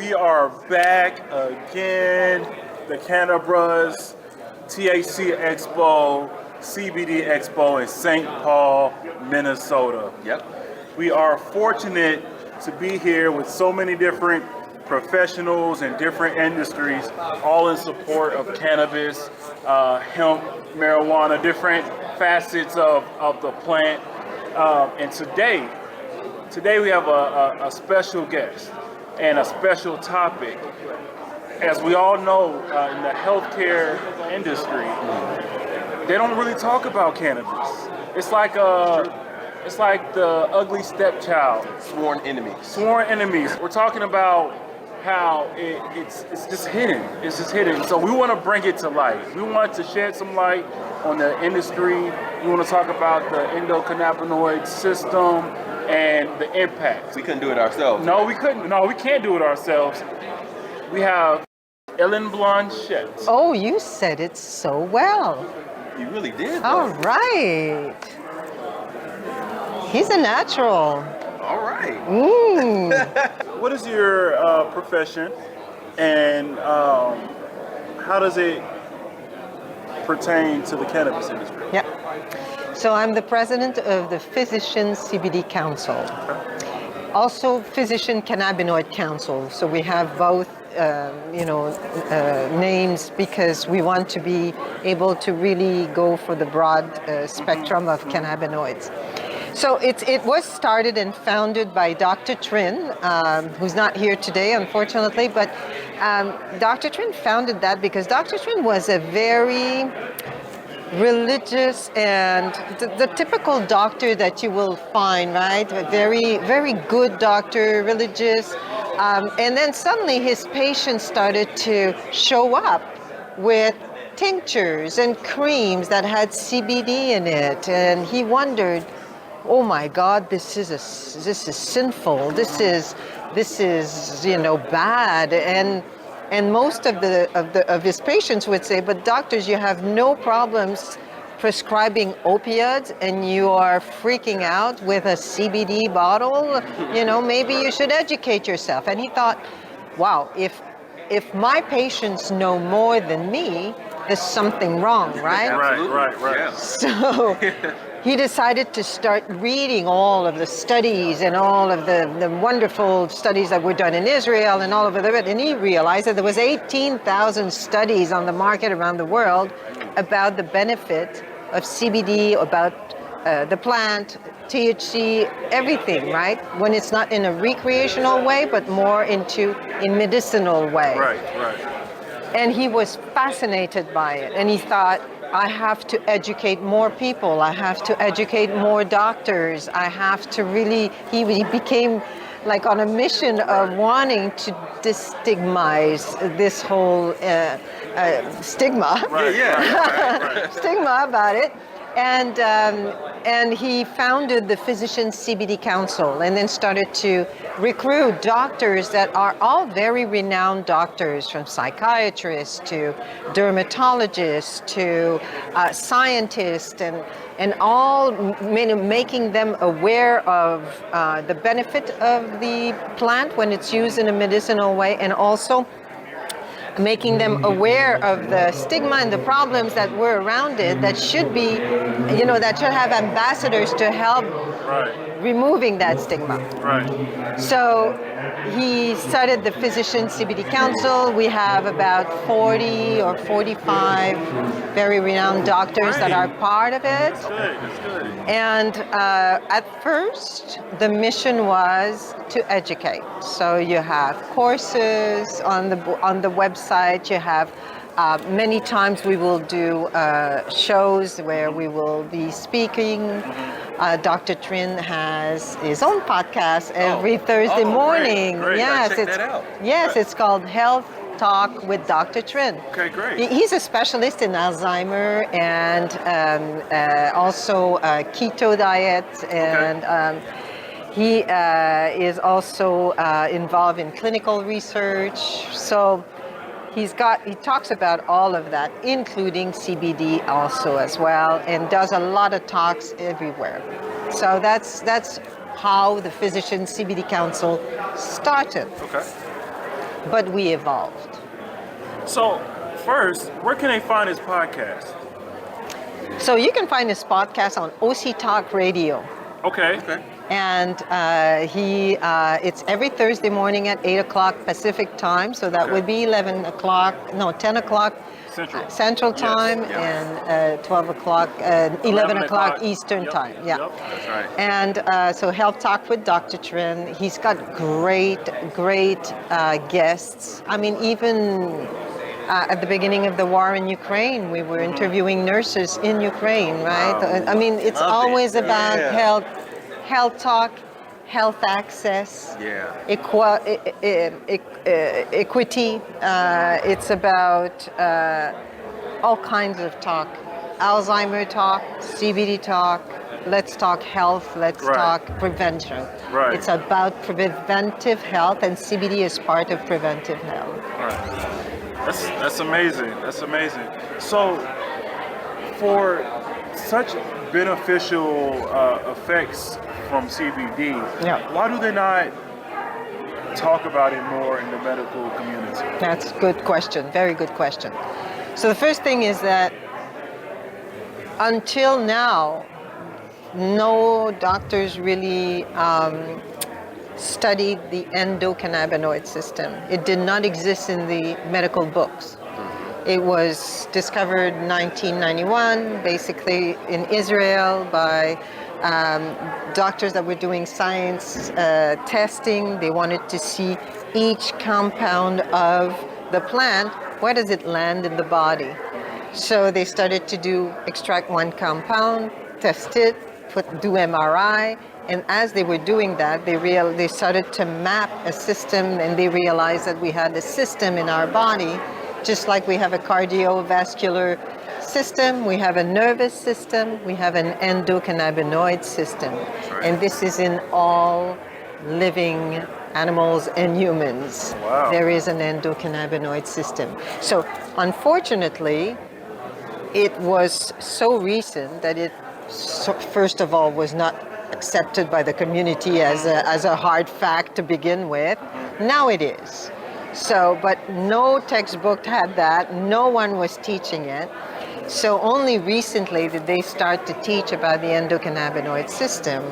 We are back again. The Cannabis THC Expo, CBD Expo in St. Paul, Minnesota. Yep. We are fortunate to be here with so many different professionals and different industries, all in support of cannabis, hemp, marijuana, different facets of the plant. And today we have a special guest and a special topic. As we all know, in the healthcare industry, they don't really talk about cannabis. It's like the ugly stepchild. Sworn enemies. Sworn enemies. We're talking about how it's just hidden. It's just hidden. So we want to bring it to light. We want to shed some light on the industry. We want to talk about the endocannabinoid system and the impact. We couldn't do it ourselves. No, we couldn't. No, we can't do it ourselves. We have Helene Blanchette. Oh, you said it so well. You really did. All right. He's a natural. All right. What is your profession, and how does it pertain to the cannabis industry? Yeah. So I'm the president of the Physician CBD Council. Okay. Also Physician Cannabinoid Council. So we have both names because we want to be able to really go for the broad spectrum of cannabinoids. So it was started and founded by Dr. Trin, who's not here today, unfortunately, but Dr. Trin founded that because Dr. Trin was a very religious and the typical doctor that you will find, right? A very, very good doctor, religious. And then suddenly his patients started to show up with tinctures and creams that had CBD in it. And he wondered, oh my God, this is sinful. This is bad. And most of his patients would say, but doctors, you have no problems prescribing opioids and you are freaking out with a CBD bottle. Maybe you should educate yourself. And he thought, wow, if my patients know more than me, there's something wrong, right? Right. Yeah. So he decided to start reading all of the studies and all of the wonderful studies that were done in Israel and all over the world. And he realized that there was 18,000 studies on the market around the world about the benefit of CBD, about the plant, THC, everything, right? When it's not in a recreational way, but more in medicinal way. Right. And he was fascinated by it. And he thought, I have to educate more people. I have to educate more doctors. I have to really, he became like on a mission of wanting to destigmatize this whole stigma. Right. Stigma about it. And he founded the Physician CBD Council and then started to recruit doctors that are all very renowned doctors, from psychiatrists to dermatologists to scientists, and all making them aware of the benefit of the plant when it's used in a medicinal way, and also making them aware of the stigma and the problems that were around it that should be, that should have ambassadors to help removing that stigma. Right. So he started the Physician CBD Council. We have about 40 or 45 very renowned doctors that are part of it. That's good. And at first, the mission was to educate. So you have courses on the website. You have many times we will do shows where we will be speaking. Dr. Trin has his own podcast every Thursday morning. Great. Yes, check that out. Yes, it's called Health Talk with Dr. Trin. Okay, great. He's a specialist in Alzheimer and also keto diet, and he is also involved in clinical research. So he talks about all of that, including CBD also as well, and does a lot of talks everywhere. So that's how the Physician CBD Council started. Okay. but we evolved. So, first, where can they find this podcast? So you can find this podcast on OC Talk Radio. Okay. And it's every Thursday morning at 8 o'clock Pacific time. So that would be 10 o'clock Central Time, Yes. and 12 o'clock, 11 o'clock Eastern time. Yeah. Yep. That's right. And so Health Talk with Dr. Trin. He's got great guests. I mean, even at the beginning of the war in Ukraine, we were interviewing nurses in Ukraine, right? Wow. I mean, it's Love it. always about Yeah. health talk, health access, Yeah. equity. It's about all kinds of talk. Alzheimer talk, CBD talk, let's talk health, let's Right. talk prevention. Right. It's about preventive health, and CBD is part of preventive health. Right. That's amazing. That's amazing. So, for such beneficial effects from CBD, Yeah. why do they not talk about it more in the medical community? That's a good question. Very good question. So the first thing is that until now, no doctors really studied the endocannabinoid system. It did not exist in the medical books. It was discovered in 1991, basically in Israel, by doctors that were doing science testing. They wanted to see each compound of the plant, where does it land in the body? So they started to extract one compound, test it, do MRI, and as they were doing that, they started to map a system, and they realized that we had a system in our body, just like we have a cardiovascular system, we have a nervous system, we have an endocannabinoid system. Right. And this is in all living animals and humans. Wow. There is an endocannabinoid system. So unfortunately, it was so recent that it, first of all, was not accepted by the community as a hard fact to begin with. Now it is. So, but no textbook had that. No one was teaching it. So only recently did they start to teach about the endocannabinoid system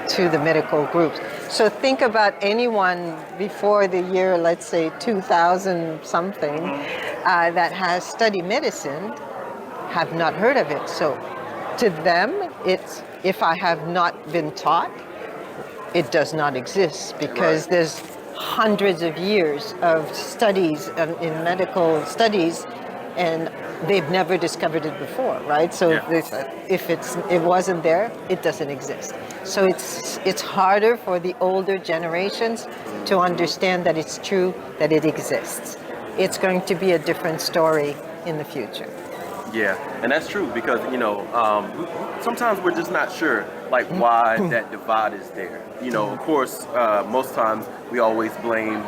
to the medical groups. So think about anyone before the year, let's say 2000 something, that has studied medicine, have not heard of it. So to them, it's, if I have not been taught, it does not exist, because Right. there's hundreds of years of studies in medical studies, and they've never discovered it before, right? So if it wasn't there, it doesn't exist. So it's harder for the older generations to understand that it's true, that it exists. It's going to be a different story in the future. Yeah, and that's true because, sometimes we're just not sure, like, why that divide is there. Of course, most times we always blame,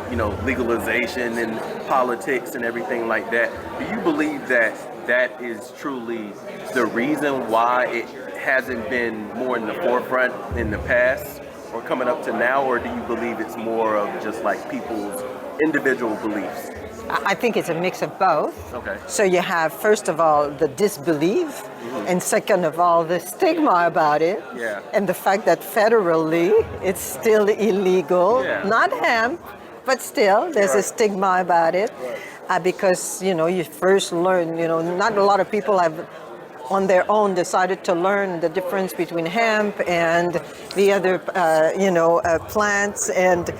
legalization and politics and everything like that. Do you believe that that is truly the reason why it hasn't been more in the forefront in the past or coming up to now, or do you believe it's more of just like people's individual beliefs? I think it's a mix of both. Okay. So you have, first of all, the disbelief, and second of all, the stigma about it, Yeah. and the fact that federally it's still illegal, Yeah. not hemp, but still there's a stigma about it, because you first learn. Not a lot of people have on their own decided to learn the difference between hemp and the other plants, and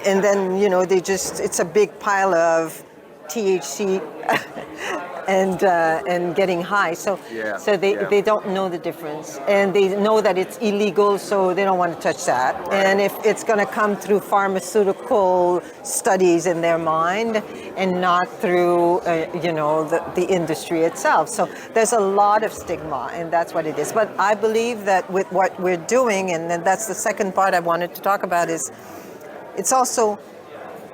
then they just, it's a big pile of THC and getting high. So they don't know the difference, and they know that it's illegal, so they don't want to touch that. Right. And if it's going to come through pharmaceutical studies in their mind and not through the industry itself. So there's a lot of stigma, and that's what it is. But I believe that with what we're doing, and then that's the second part I wanted to talk about, is it's also,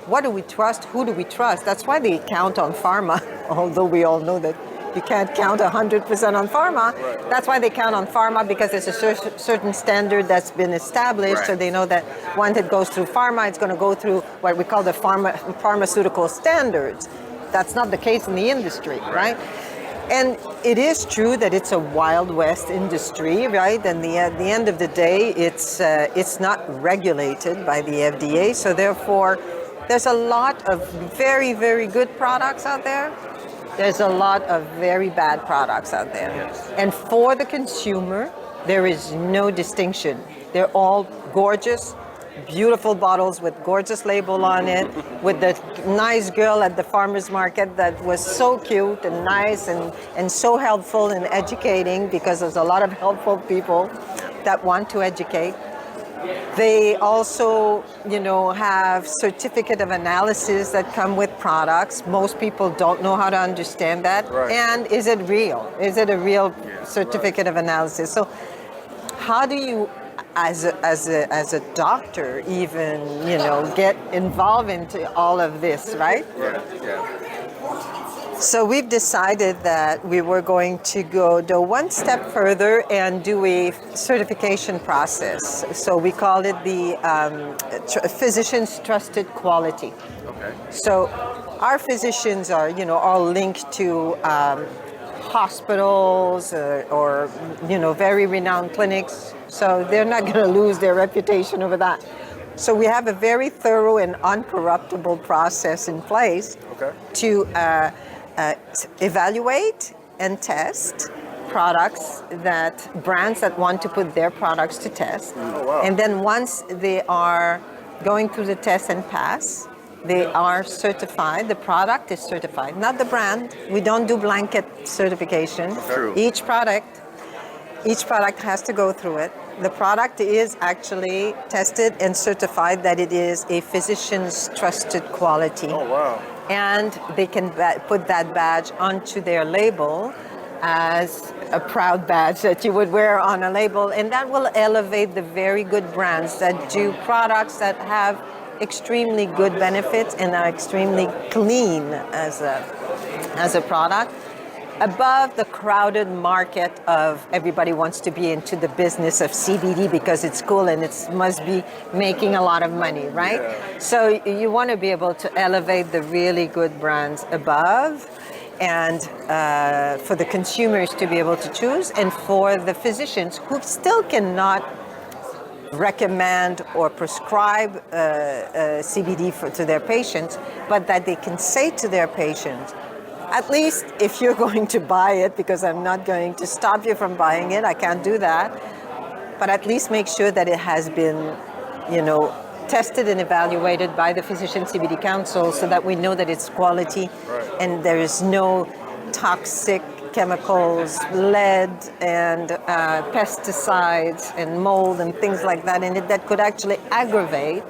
what do we trust? Who do we trust? That's why they count on pharma, although we all know that You can't count 100% on pharma. Right. That's why they count on pharma, because there's a certain standard that's been established. Right. So they know that once it goes through pharma, it's going to go through what we call the pharmaceutical standards. That's not the case in the industry, right? And it is true that it's a Wild West industry, right? And at the end of the day, it's not regulated by the FDA. So therefore, there's a lot of very, very good products out there. There's a lot of very bad products out there. Yes. And for the consumer, there is no distinction. They're all gorgeous, beautiful bottles with gorgeous label on it, with the nice girl at the farmer's market that was so cute and nice and so helpful in educating, because there's a lot of helpful people that want to educate. They also, have certificate of analysis that come with products. Most people don't know how to understand that. Right. And is it real? Is it a real certificate of analysis? So how do you, as a doctor, even get involved into all of this, right? Yeah. So we've decided that we were going to go one step further and do a certification process. So we call it the Physicians Trusted Quality. Okay. So our physicians are, all linked to hospitals or very renowned clinics. So they're not going to lose their reputation over that. So we have a very thorough and uncorruptible process in place to evaluate and test brands that want to put their products to test. Oh, wow. And then once they are going through the test and pass, they are certified. The product is certified, not the brand. We don't do blanket certification. True. Each product has to go through it. The product is actually tested and certified that it is a physician's trusted quality. Oh, wow. And they can put that badge onto their label as a proud badge that you would wear on a label, and that will elevate the very good brands that do products that have extremely good benefits and are extremely clean as a product, above the crowded market of everybody wants to be into the business of CBD because it's cool and it must be making a lot of money, right? Yeah. So you want to be able to elevate the really good brands above, and for the consumers to be able to choose, and for the physicians who still cannot recommend or prescribe CBD to their patients, but that they can say to their patients, at least if you're going to buy it, because I'm not going to stop you from buying it, I can't do that, but at least make sure that it has been, tested and evaluated by the Physician CBD Council, so that we know that it's quality and there is no toxic chemicals, lead and pesticides and mold and things like that in it that could actually aggravate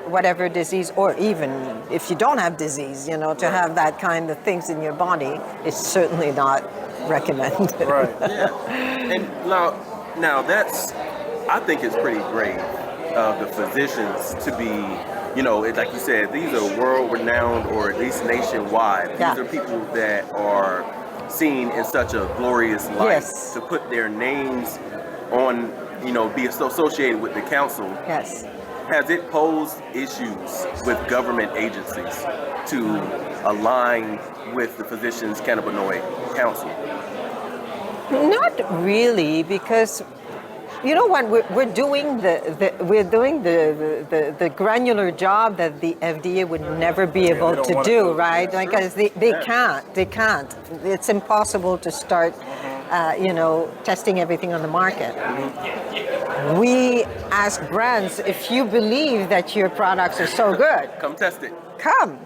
whatever disease, or even if you don't have disease, to have that kind of things in your body is certainly not recommended. Right. Yeah. And now that's, I think it's pretty great of the physicians to be, like you said, these are world-renowned, or at least nationwide. Yeah. These are people that are seen in such a glorious light. Yes. To put their names on, be associated with the council. Yes. Has it posed issues with government agencies to align with the Physicians Cannabinoid Council? Not really, because when we're doing the granular job that the FDA would never be able to do, right? Because they can't. It's impossible to start, testing everything on the market. We ask brands, if you believe that your products are so good, Come test it. come.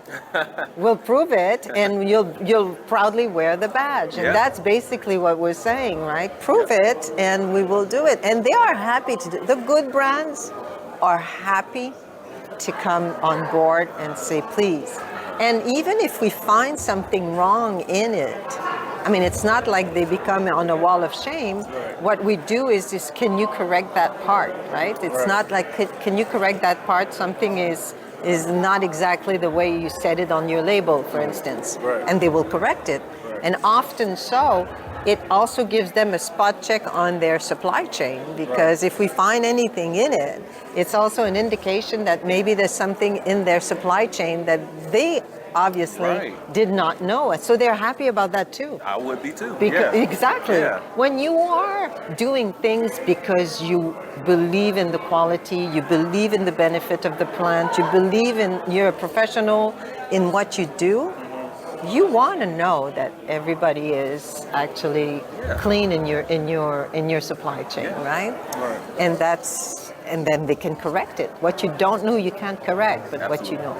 We'll prove it, and you'll proudly wear the badge. And Yeah. that's basically what we're saying, right? Prove it, and we will do it. And they are happy to do. The good brands are happy to come on board and say, please. And even if we find something wrong in it, I mean, it's not like they become on a wall of shame. Right. What we do is can you correct that part, right? It's Right. not like, can you correct that part? Something is not exactly the way you said it on your label, for instance. Right. And they will correct it. Right. And often so, it also gives them a spot check on their supply chain, because if we find anything in it, it's also an indication that maybe there's something in their supply chain that they obviously Right. did not know. So they're happy about that too. I would be too. Because, yeah. Exactly. Yeah. When you are doing things because you believe in the quality, you believe in the benefit of the plant, you believe in, you're a professional in what you do, you want to know that everybody is actually clean in your supply chain, right? Right. And then they can correct it. What you don't know, you can't correct, but what you know.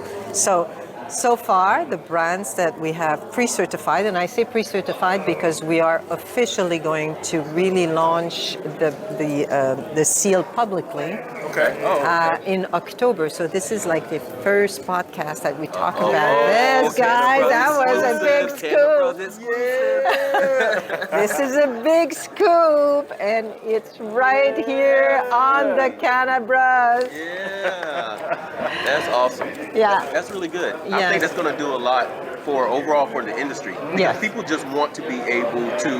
So far, the brands that we have pre-certified, and I say pre-certified because we are officially going to really launch the seal publicly Okay. in October. So this is like the first podcast that we talk about this, Canada guys. Brothers That was a big exclusive, Canada scoop. Brothers exclusive. This is a big scoop, and it's right here on the Canabras. Yeah, that's awesome. Yeah. That's really good. I Yes. think that's going to do a lot for overall for the industry. Because Yes. people just want to be able to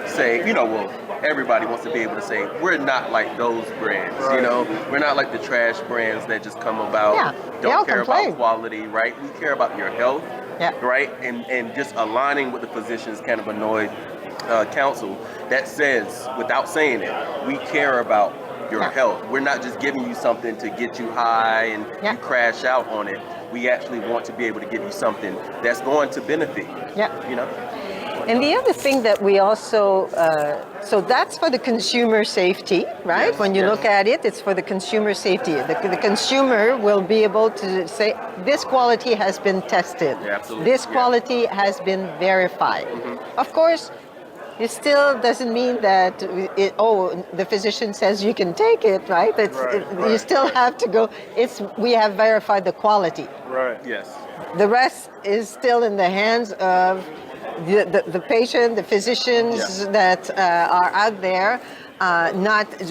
say, well, everybody wants to be able to say, we're not like those brands, Right. We're not like the trash brands that just come about, Yeah, they all don't care complain. about quality, right? We care about your health, Yeah. right? And just aligning with the Physicians Cannabinoid Council that says, without saying it, we care about your Yeah. health. We're not just giving you something to get you high and Yeah. you crash out on it. We actually want to be able to give you something that's going to benefit you. Yeah. You know? And the other thing that we also, so that's for the consumer safety, right? Yes, When you yes. look at it, it's for the consumer safety. The consumer will be able to say, this quality has been tested. Yeah, absolutely. This Yeah. quality has been verified. Of course, it still doesn't mean that, the physician says you can take it, right? You Right. still have to go, we have verified the quality. Right. Yes. The rest is still in the hands of the patient, the physicians that are out there.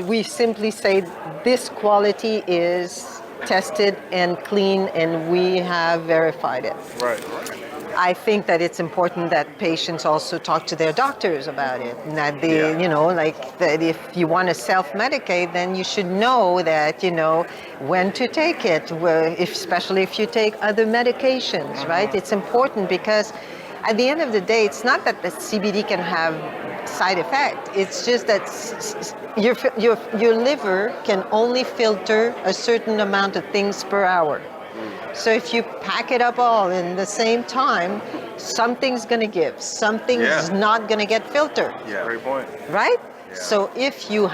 We simply say this quality is tested and clean, and we have verified it. Right. I think that it's important that patients also talk to their doctors about it. And that they, that if you want to self-medicate, then you should know that, when to take it, especially if you take other medications, right? It's important because at the end of the day, it's not that the CBD can have side effect. It's just that your liver can only filter a certain amount of things per hour. So if you pack it up all in the same time, something's going to give. Something's not going to get filtered. Yeah. Great point. Right? Yeah. So if you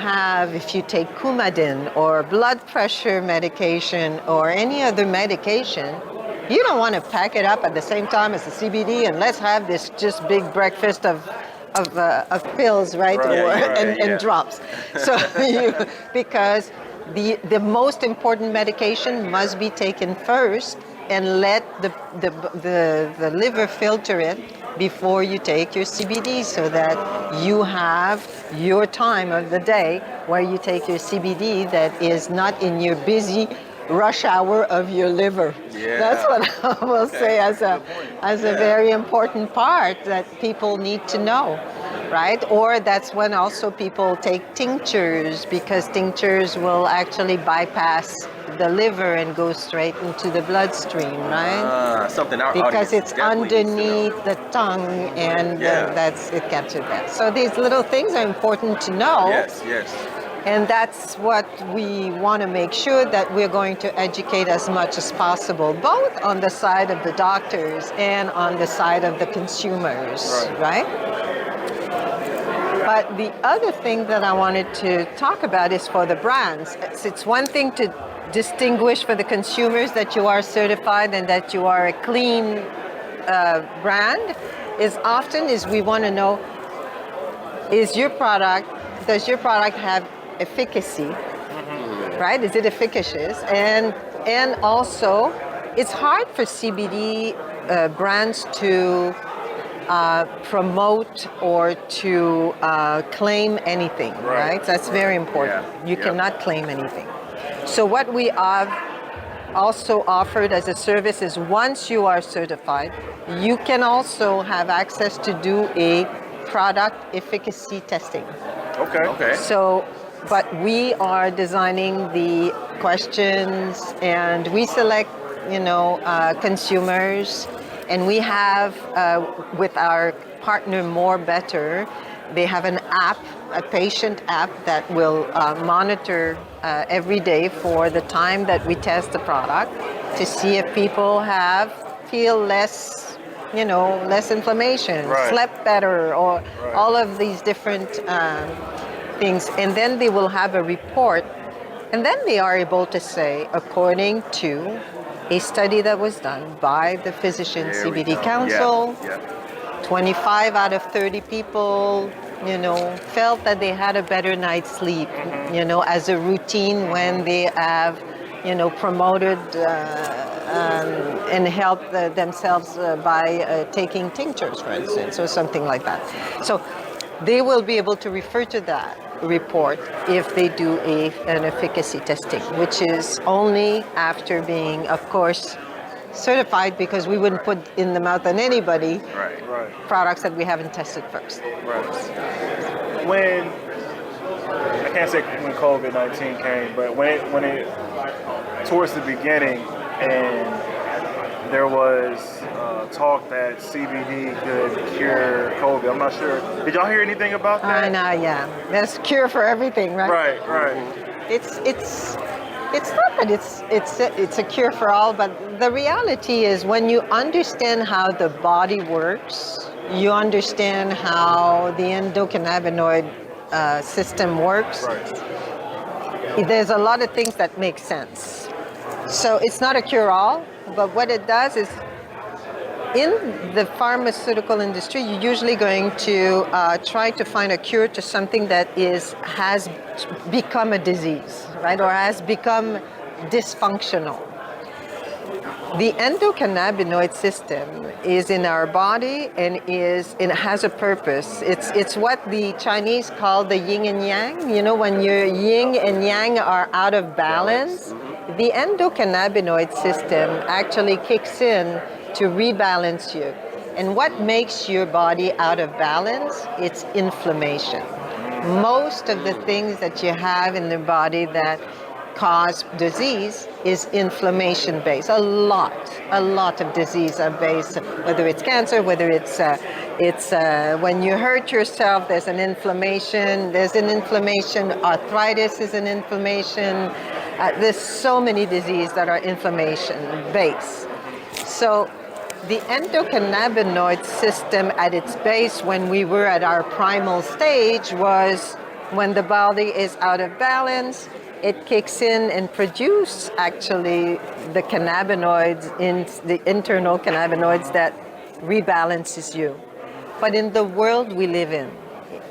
take Coumadin or blood pressure medication or any other medication, you don't want to pack it up at the same time as the CBD and let's have this just big breakfast of pills, right? And drops. So because the most important medication must be taken first and let the liver filter it before you take your CBD, so that you have your time of the day where you take your CBD that is not in your busy rush hour of your liver. Yeah. That's what I will say as a very important part that people need to know, right? Or that's when also people take tinctures, because tinctures will actually bypass the liver and go straight into the bloodstream, right? Something our Because audience it's definitely needs to know. underneath the tongue, and it captures that. So these little things are important to know. Yes, yes. And that's what we want to make sure that we're going to educate as much as possible, both on the side of the doctors and on the side of the consumers, right? But the other thing that I wanted to talk about is for the brands. It's one thing to distinguish for the consumers that you are certified and that you are a clean brand. Is we want to know, does your product have efficacy, right? Is it efficacious? And also, it's hard for CBD brands to promote or to claim anything, right? That's very important. Yeah. You Yeah. cannot claim anything. So what we have also offered as a service is once you are certified, you can also have access to do a product efficacy testing. Okay. Okay. So, but we are designing the questions and we select, consumers, and we have, with our partner More Better, they have an app, a patient app that will monitor every day for the time that we test the product to see if people feel less, less inflammation, Right. slept better, or Right. all of these different things. And then they will have a report, and then they are able to say, according to a study that was done by the Physician There we CBD go. Council, Yeah. 25 out of 30 people, felt that they had a better night's sleep, as a routine when they have, promoted and helped themselves by taking tinctures, for instance, or something like that. So they will be able to refer to that report if they do an efficacy testing, which is only after being, of course, certified, because we wouldn't put in the mouth on anybody Right. Right. products that we haven't tested first. Right. When I can't say when COVID-19 came, but when it towards the beginning, and there was talk that CBD could cure COVID. I'm not sure. Did y'all hear anything about that? Yeah. There's a cure for everything, right? Right. Right. It's not that it's a cure for all, but the reality is when you understand how the body works, you understand how the endocannabinoid system works. Right. There's a lot of things that make sense. So it's not a cure-all, but what it does is, in the pharmaceutical industry, you're usually going to try to find a cure to something that has become a disease, right, or has become dysfunctional. The endocannabinoid system is in our body and it has a purpose. It's what the Chinese call the yin and yang. When your yin and yang are out of balance, the endocannabinoid system actually kicks in to rebalance you. And what makes your body out of balance? It's inflammation. Most of the things that you have in the body that cause disease is inflammation based. A lot of disease are based, whether it's cancer, whether it's when you hurt yourself, there's an inflammation, arthritis is an inflammation. There's so many diseases that are inflammation based. So the endocannabinoid system at its base, when we were at our primal stage, was when the body is out of balance, it kicks in and produces actually the cannabinoids, the internal cannabinoids that rebalances you. But in the world we live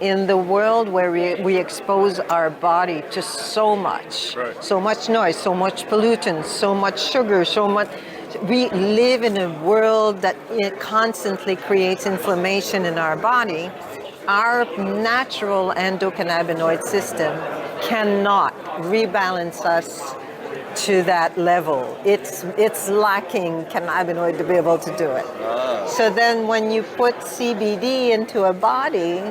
in the world where we expose our body to so much, so much noise, so much pollutants, so much sugar, we live in a world that constantly creates inflammation in our body. Our natural endocannabinoid system cannot rebalance us to that level. It's lacking cannabinoid to be able to do it. So then when you put CBD into a body,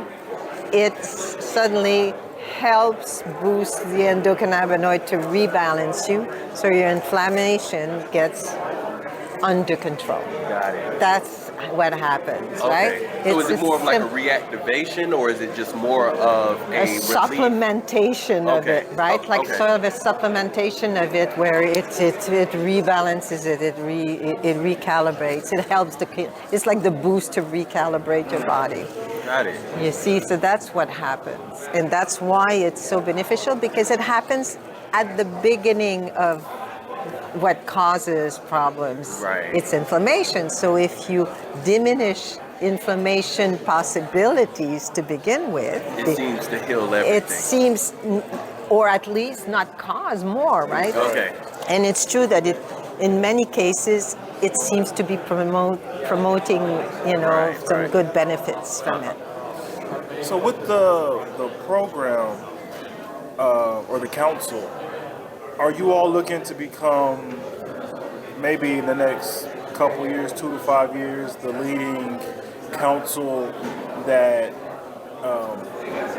it suddenly helps boost the endocannabinoid to rebalance you, so your inflammation gets under control. Got it. That's what happens, right? So is it more of like a reactivation, or is it just more of a supplementation of it, right? Sort of a supplementation of it, where it rebalances it, it recalibrates. It helps it's like the boost to recalibrate your body. Got it. You see, so that's what happens, and that's why it's so beneficial, because it happens at the beginning of what causes problems. Right. It's inflammation. So if you diminish inflammation possibilities to begin with, it seems to heal everything. It seems, or at least not cause more, right? Okay. And it's true that in many cases, it seems to be promoting, some good benefits from it. So with the program or the council, are you all looking to become maybe in the next couple years, 2 to 5 years, the leading council that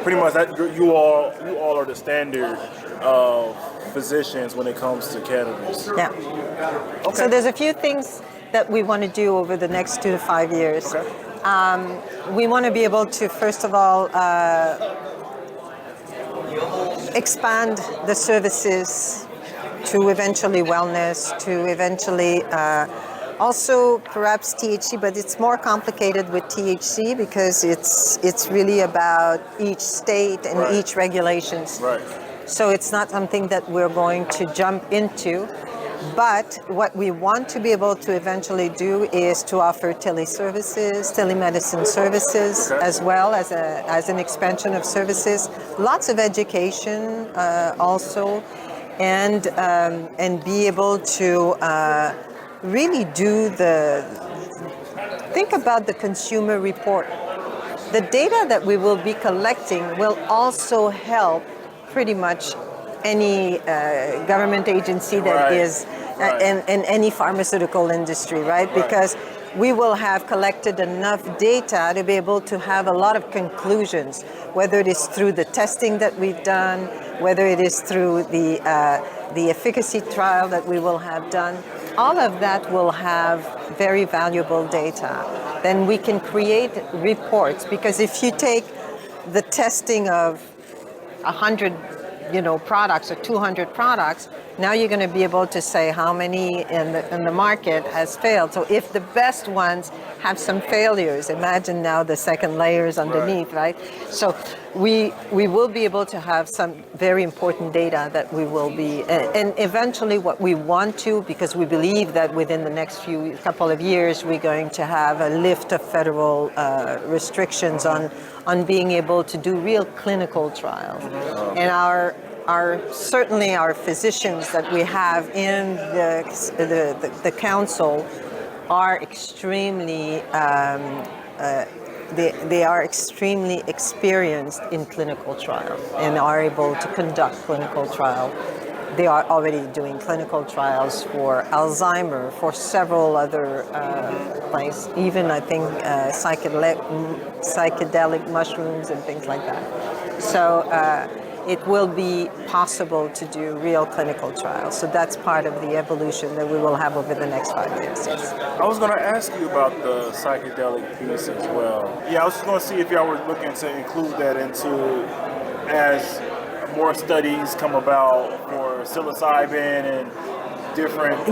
pretty much that you all are the standard of physicians when it comes to cannabis? Yeah. Okay. So there's a few things that we want to do over the next 2 to 5 years. Okay. We want to be able to, first of all, expand the services to eventually wellness, to eventually also perhaps THC, but it's more complicated with THC because it's really about each state and Right. each regulations. Right. So it's not something that we're going to jump into. But what we want to be able to eventually do is to offer teleservices, telemedicine services, Okay. as well as an expansion of services. Lots of education also, and be able to really think about the consumer report. The data that we will be collecting will also help pretty much any government agency that Right. is and any pharmaceutical industry, right? Because we will have collected enough data to be able to have a lot of conclusions, whether it is through the testing that we've done, whether it is through the efficacy trial that we will have done. All of that will have very valuable data. Then we can create reports, because if you take the testing of 100 products or 200 products, now you're going to be able to say how many in the market has failed. So if the best ones have some failures, imagine now the second layers underneath, right? So we will be able to have some very important data that we will be, and eventually what we want to, because we believe that within the next couple of years, we're going to have a lift of federal restrictions on being able to do real clinical trials. And certainly our physicians that we have in the council are extremely they are extremely experienced in clinical trials and are able to conduct clinical trials. They are already doing clinical trials for Alzheimer, for several other places, even I think psychedelic mushrooms and things like that. So it will be possible to do real clinical trials. So that's part of the evolution that we will have over the next 5 years. Yes. I was going to ask you about the psychedelic piece as well. Yeah, I was just going to see if y'all were looking to include that into, as more studies come about for psilocybin and different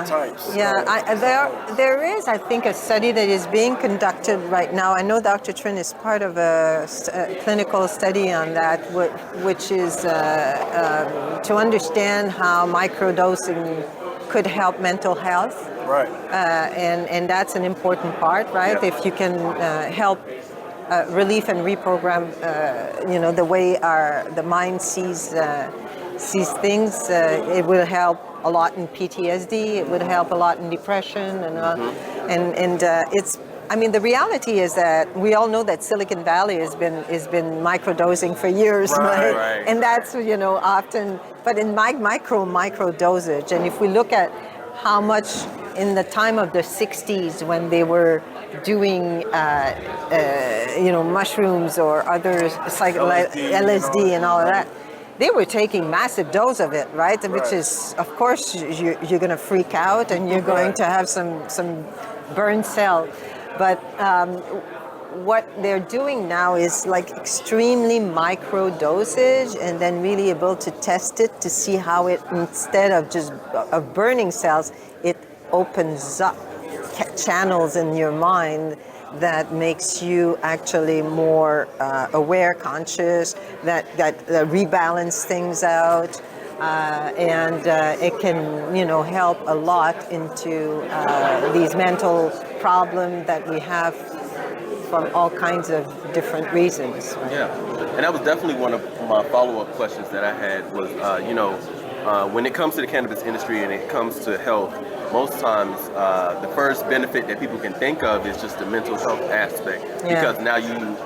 types. Yeah, there is, I think, a study that is being conducted right now. I know Dr. Trin is part of a clinical study on that, which is to understand how microdosing could help mental health. Right. And that's an important part, right? Yeah. If you can help relief and reprogram, the way the mind sees things, it will help a lot in PTSD. It would help a lot in depression, and it's. I mean, the reality is that we all know that Silicon Valley has been microdosing for years, right? And that's often, but in micro dosage. And if we look at how much in the time of the 60s when they were doing mushrooms or other LSD and all of that, they were taking massive dose of it, right? Which is, of course, you're going to freak out and you're going to have some burn cell. But what they're doing now is like extremely micro dosage, and then really able to test it to see how it, instead of just of burning cells, it opens up channels in your mind that makes you actually more aware, conscious, that rebalance things out, and it can help a lot into these mental problems that we have from all kinds of different reasons. Right? Yeah, and that was definitely one of my follow-up questions that I had was, when it comes to the cannabis industry and it comes to health, most times the first benefit that people can think of is just the mental health aspect, because now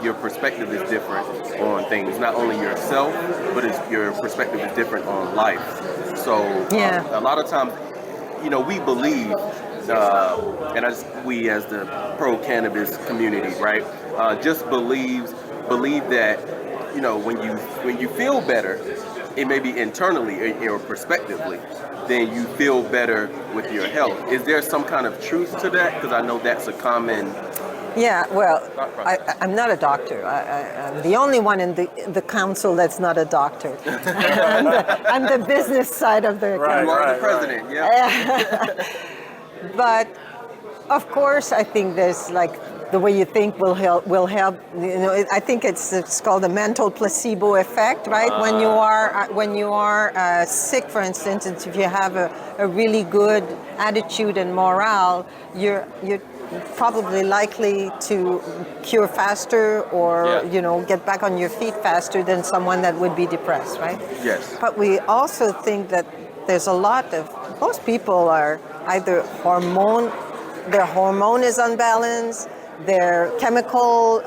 your perspective is different on things. Not only yourself, but your perspective is different on life. So a lot of times, we believe, we as the pro cannabis community, right, just believe that when you feel better, it may be internally or prospectively, then you feel better with your health. Is there some kind of truth to that? Because I know that's a common. Yeah, well, I'm not a doctor. I'm the only one in the council that's not a doctor. I'm the business side of the council. You are the president, But of course, I think there's the way you think will help. I think it's called the mental placebo effect, right? When you are sick, for instance, if you have a really good attitude and morale, you're probably likely to cure faster or get back on your feet faster than someone that would be depressed, right? Yes. But we also think that there's a lot of most people are either their hormone is unbalanced, their chemical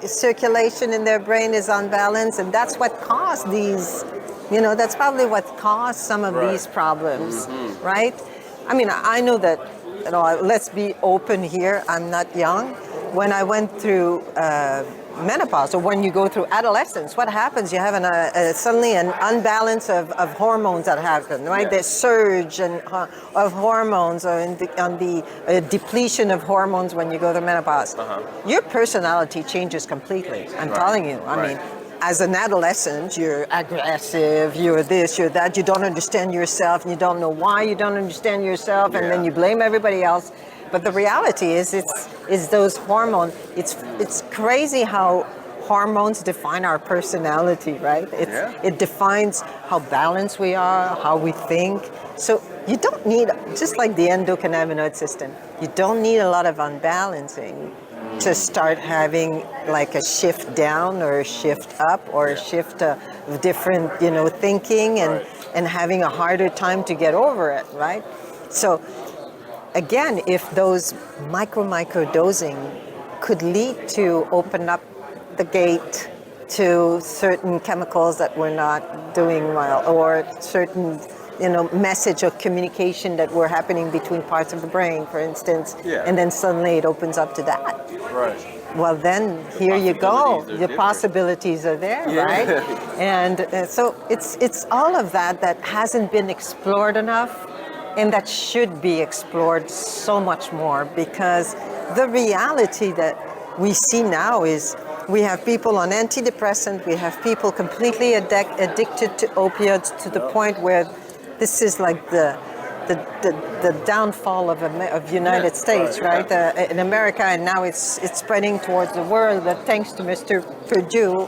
circulation in their brain is unbalanced, and that's what caused these, that's probably what caused some of these problems, right? I mean, I know that, let's be open here, I'm not young. When I went through menopause, or when you go through adolescence, what happens? You have suddenly an unbalance of hormones that happen, right? Yeah. There's surge of hormones, or on the depletion of hormones when you go through menopause. Your personality changes completely. I'm telling you. I mean, as an adolescent, you're aggressive, you're this, you're that, you don't understand yourself, and you don't know why you don't understand yourself, and then you blame everybody else. But the reality is, it's those hormones. It's crazy how hormones define our personality, right? It defines how balanced we are, how we think. So you don't need, just like the endocannabinoid system, you don't need a lot of unbalancing to start having like a shift down or a shift up or a shift of different, thinking and having a harder time to get over it, right? So again, if those micro dosing could lead to open up the gate to certain chemicals that we're not doing well, or certain message or communication that were happening between parts of the brain, for instance, and then suddenly it opens up to that. Right. Well, then here you go. The possibilities are there, right? And so it's all of that hasn't been explored enough, and that should be explored so much more, because the reality that we see now is we have people on antidepressant, we have people completely addicted to opioids to the point where this is like the downfall of United States, right? In America, and now it's spreading towards the world. But thanks to Mr. Purdue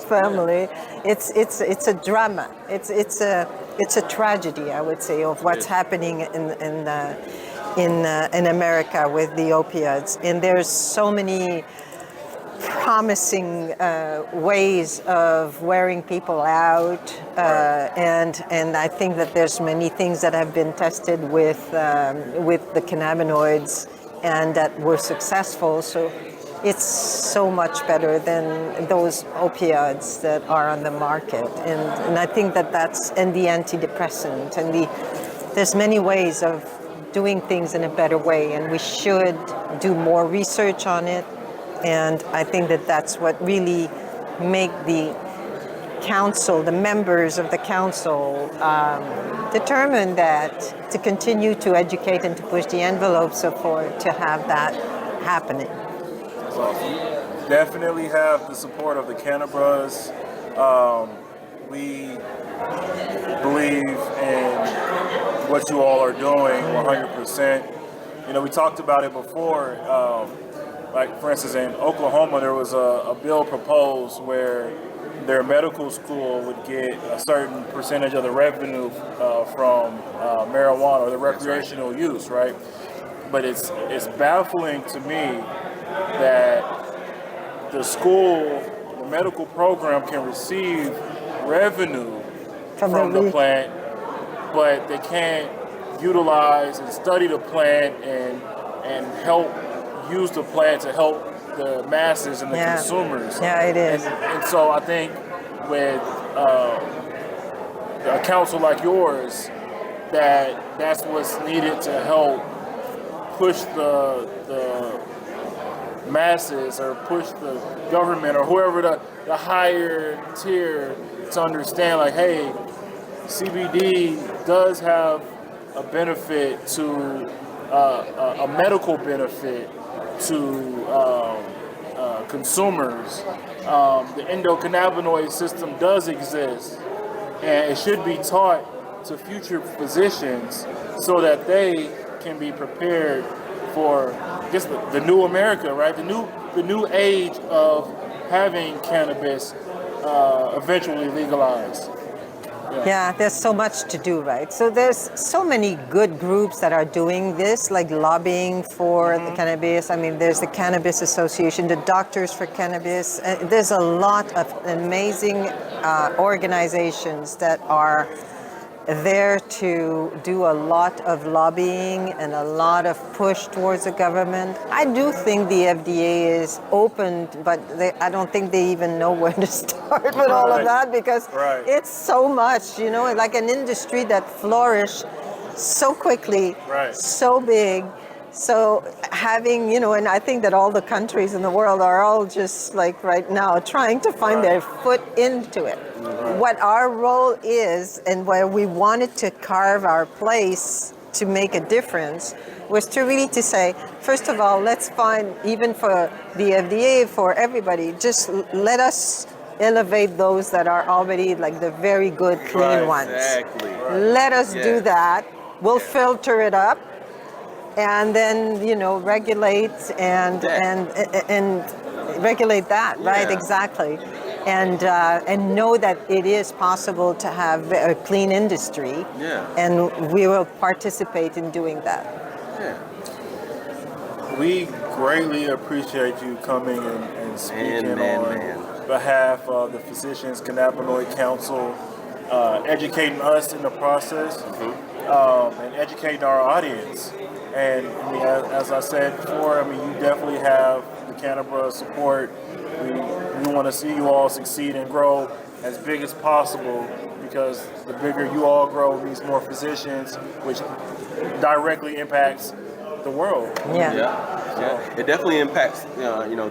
family, it's a drama. It's a tragedy, I would say, of what's happening in America with the opioids. And there's so many promising ways of wearing people out, and I think that there's many things that have been tested with the cannabinoids and that were successful. So it's so much better than those opioids that are on the market, and I think that's and the antidepressant and there's many ways of doing things in a better way, and we should do more research on it. And I think that's what really make the council, the members of the council, determined that to continue to educate and to push the envelope so forth to have that happening. That's awesome. Definitely have the support of the Cannabis. We believe in what you all are doing 100%. We talked about it before. Like, for instance, in Oklahoma, there was a bill proposed where their medical school would get a certain percentage of the revenue from marijuana or the recreational use, right? But it's baffling to me that the school, the medical program, can receive revenue from the plant, but they can't utilize and study the plant and help use the plant to help the masses and the consumers. Yeah, it is. And so I think with a council like yours, that's what's needed to help push the masses or push the government or whoever the higher tier to understand, like, hey, CBD does have a benefit to a medical benefit to consumers. The endocannabinoid system does exist, and it should be taught to future physicians so that they can be prepared for, I guess, the new America, right? The new age of having cannabis eventually legalized. Yeah, there's so much to do, right? So there's so many good groups that are doing this, like lobbying for the cannabis. I mean, there's the Cannabis Association, the Doctors for Cannabis. There's a lot of amazing organizations that are there to do a lot of lobbying and a lot of push towards the government. I do think the FDA is open, but I don't think they even know where to start with all of that, because it's so much, like an industry that flourished so quickly, so big. So having, and I think that all the countries in the world are all just like right now trying to find their foot into it. What our role is and where we wanted to carve our place to make a difference was to really to say, first of all, let's find, even for the FDA, for everybody, just let us elevate those that are already like the very good, clean ones. Exactly. Let us do that. We'll filter it up. And then regulate and regulate that, right? Exactly, and know that it is possible to have a clean industry. And we will participate in doing that. We greatly appreciate you coming and speaking on behalf of the Physicians Cannabinoid Council, educating us in the process, and educating our audience. And I mean, as I said before, I mean, you definitely have the Cannabis support. We want to see you all succeed and grow as big as possible, because the bigger you all grow means more physicians, which directly impacts the world. It definitely impacts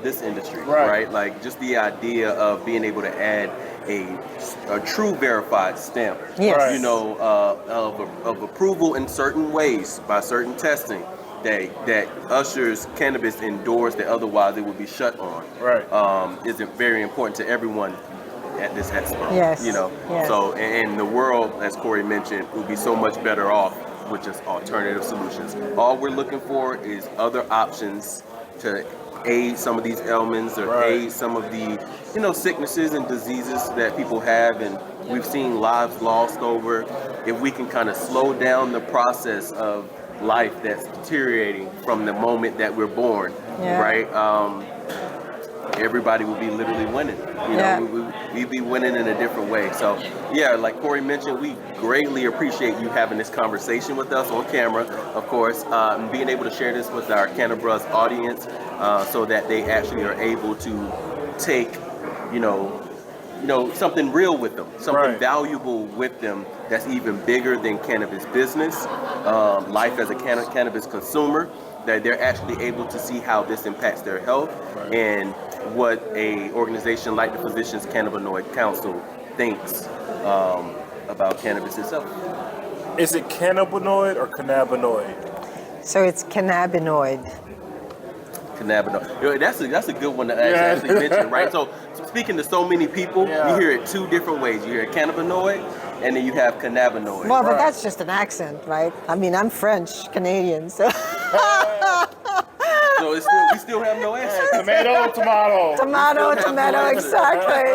this industry, right? Like just the idea of being able to add a true verified stamp, of approval in certain ways by certain testing that ushers cannabis indoors that otherwise it would be shut on. Is very important to everyone at this expo. So and the world, as Corey mentioned, will be so much better off with just alternative solutions. All we're looking for is other options to aid some of these ailments or aid some of the sicknesses and diseases that people have, and we've seen lives lost over. If we can kind of slow down the process of life that's deteriorating from the moment that we're born, everybody would be literally winning. We'd be winning in a different way. So like Corey mentioned, we greatly appreciate you having this conversation with us on camera, of course, and being able to share this with our Cannabis audience, so that they actually are able to take something real with them, something valuable with them that's even bigger than cannabis business, life as a cannabis consumer, that they're actually able to see how this impacts their health and what a organization like the Physicians Cannabinoid Council thinks about cannabis itself. Is it cannabinoid or cannabinoid? So it's cannabinoid. Cannabinoid. That's a good one to actually mention, right? So speaking to so many people, you hear it two different ways. You hear cannabinoid, and then you have cannabinoid. Well, but that's just an accent, right? I mean, I'm French Canadian, so. So we still have no answer. Tomato, exactly.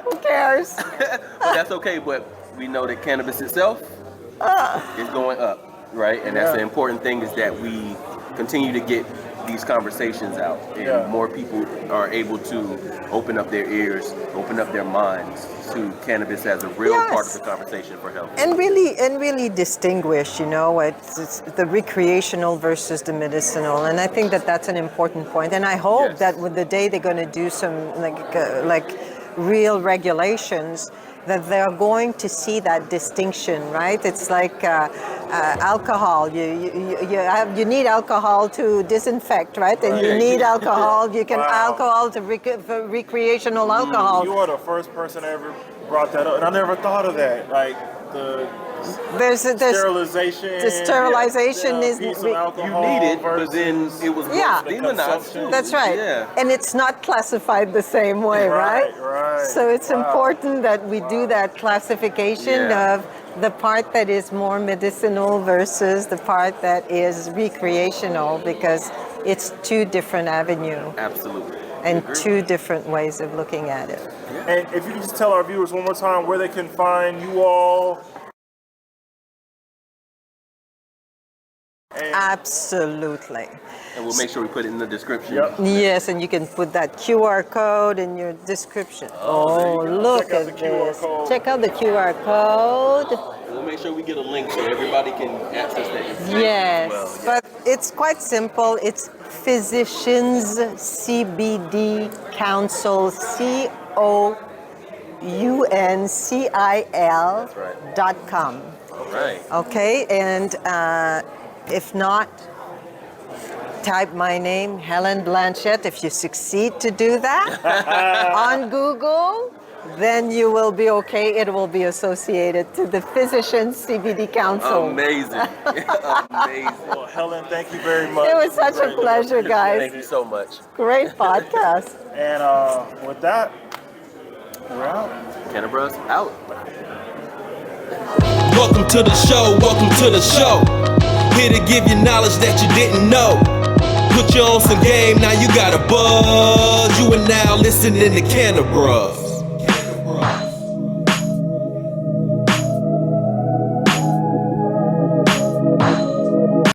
Who cares? But that's okay. But we know that cannabis itself is going up, right? And that's the important thing, is that we continue to get these conversations out, and more people are able to open up their ears, open up their minds to cannabis as a real part of the conversation for health. And really distinguish, it's the recreational versus the medicinal, and I think that that's an important point. And I hope that with the day they're going to do some like real regulations, that they're going to see that distinction, right? It's like alcohol. You need alcohol to disinfect, right? And you need alcohol. You can alcohol to for recreational alcohol. You are the first person that ever brought that up, and I never thought of that. Like there's sterilization. The sterilization is you need it, but then it was demonized too. That's right. Yeah. And it's not classified the same way, right? Right. So it's important that we do that classification of the part that is more medicinal versus the part that is recreational, because it's two different avenues. Absolutely. And two different ways of looking at it. And if you can just tell our viewers one more time where they can find you all. Absolutely. And we'll make sure we put it in the description. Yes, and you can put that QR code in your description. Look at this. Check out the QR code. We'll make sure we get a link so everybody can access that information Yes, as well. but it's quite simple. It's Physicians CBD Council, COUNCIL.com. All right. Okay, and if not, type my name, Helen Blanchette. If you succeed to do that on Google, then you will be okay. It will be associated to the Physicians CBD Council. Amazing. Amazing. Well, Helen, thank you very much. It was such a pleasure, guys. Thank you so much. Great podcast. And with that, we're out. Cannabis out. Welcome to the show, welcome to the show. Here to give you knowledge that you didn't know. Put you on some game, now you got a buzz. You are now listening to Cannabis.